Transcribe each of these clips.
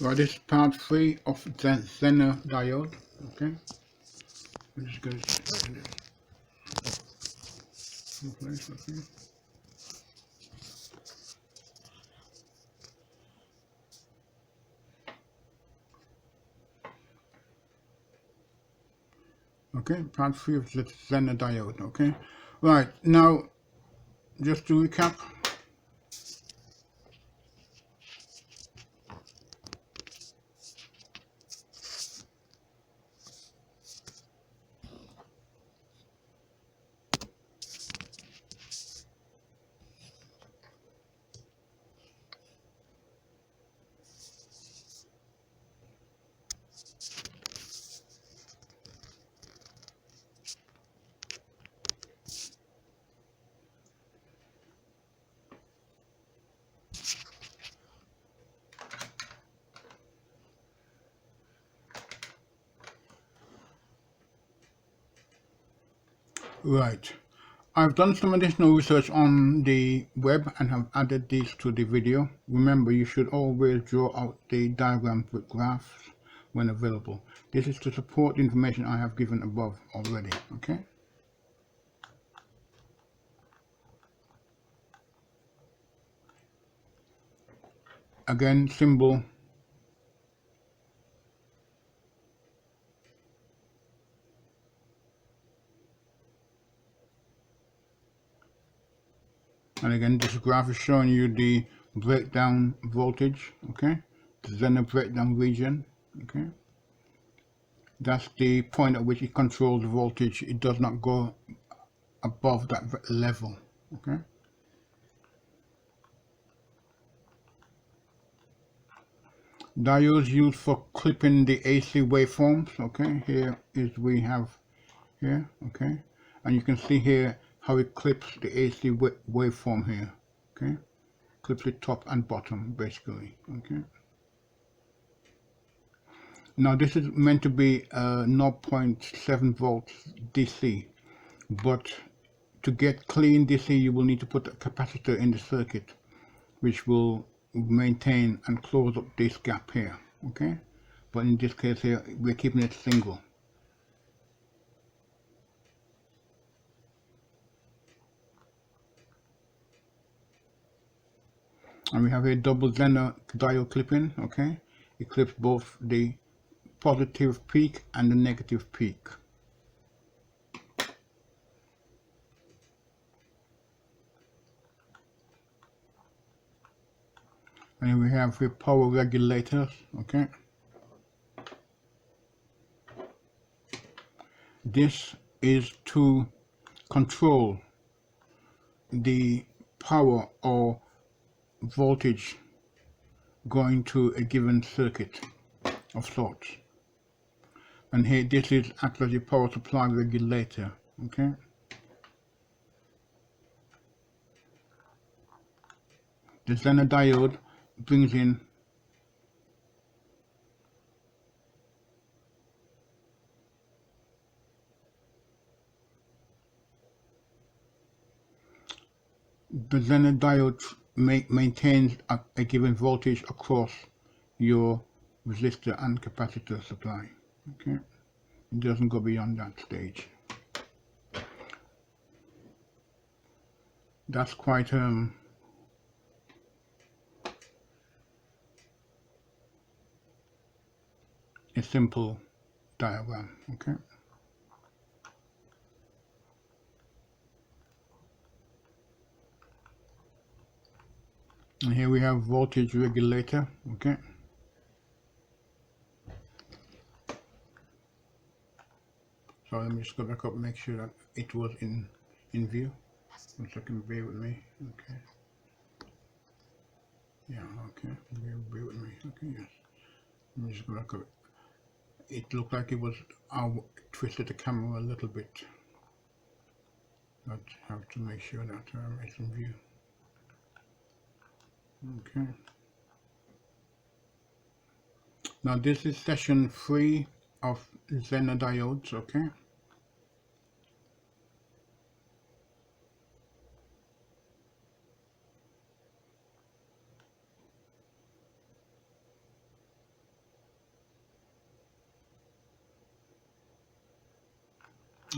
Right, this is part 3 of the Zener diode. Okay, I'm just going to put this in place. Okay. Okay, part 3 of the Zener diode. Okay, right, now just to recap. Right, I've done some additional research on the web and have added these to the video. Remember, you should always draw out the diagrams with graphs when available. This is to support the information I have given above already. Okay. Again, symbol. And again, this graph is showing you the breakdown voltage, okay? The Zener breakdown region, okay? That's the point at which it controls the voltage. It does not go above that level, okay? Diodes used for clipping the AC waveforms, okay? Here is we have here, okay? And you can see here how it clips the AC waveform here, okay? Clips it top and bottom, basically, okay? Now this is meant to be 0.7 volts DC, but to get clean DC you will need to put a capacitor in the circuit which will maintain and close up this gap here, okay? But in this case here we're keeping it single. And we have a double Zener diode clipping, okay? It clips both the positive peak and the negative peak. And we have the power regulators, okay? This is to control the power or voltage going to a given circuit of sorts. And here this is actually the power supply regulator, okay? The Zener diode brings in maintains a given voltage across your resistor and capacitor supply, okay? It doesn't go beyond that stage. That's quite a simple diagram, okay? And here we have voltage regulator, okay? So let me just go back up and make sure that it was in view. 1 second, bear with me, okay? Yeah, okay, bear with me, okay, yes. Let me just go back up. It looked like it was, I twisted the camera a little bit. But have to make sure that it's in view. Okay. Now this is session 3 of Zener diodes, okay?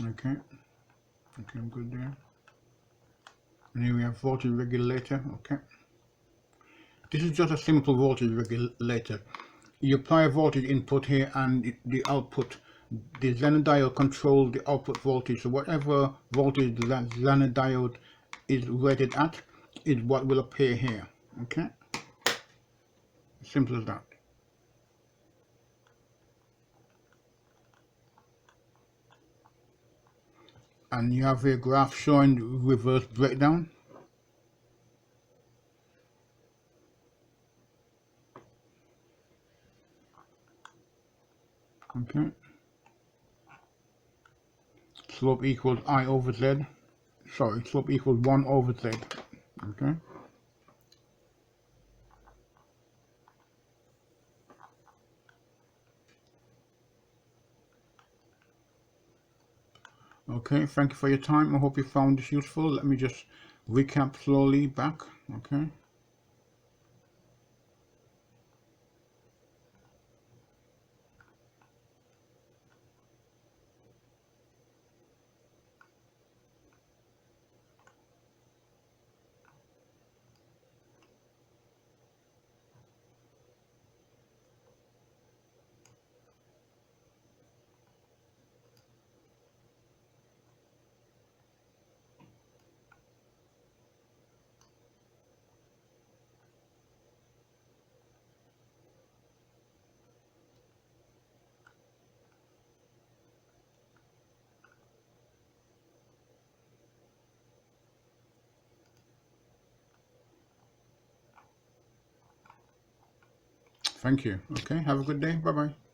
Okay, okay, I'm good there. And here we have voltage regulator. Okay, this is just a simple voltage regulator. You apply a voltage input here and the output. The Zener diode controls the output voltage, so whatever voltage that Zener diode is rated at is what will appear here. Okay, simple as that. And you have a graph showing reverse breakdown. Okay, slope equals I over Z. Sorry, slope equals 1 over Z. Okay. Okay, thank you for your time. I hope you found this useful. Let me just recap slowly back. Okay. Thank you. Okay, have a good day. Bye bye.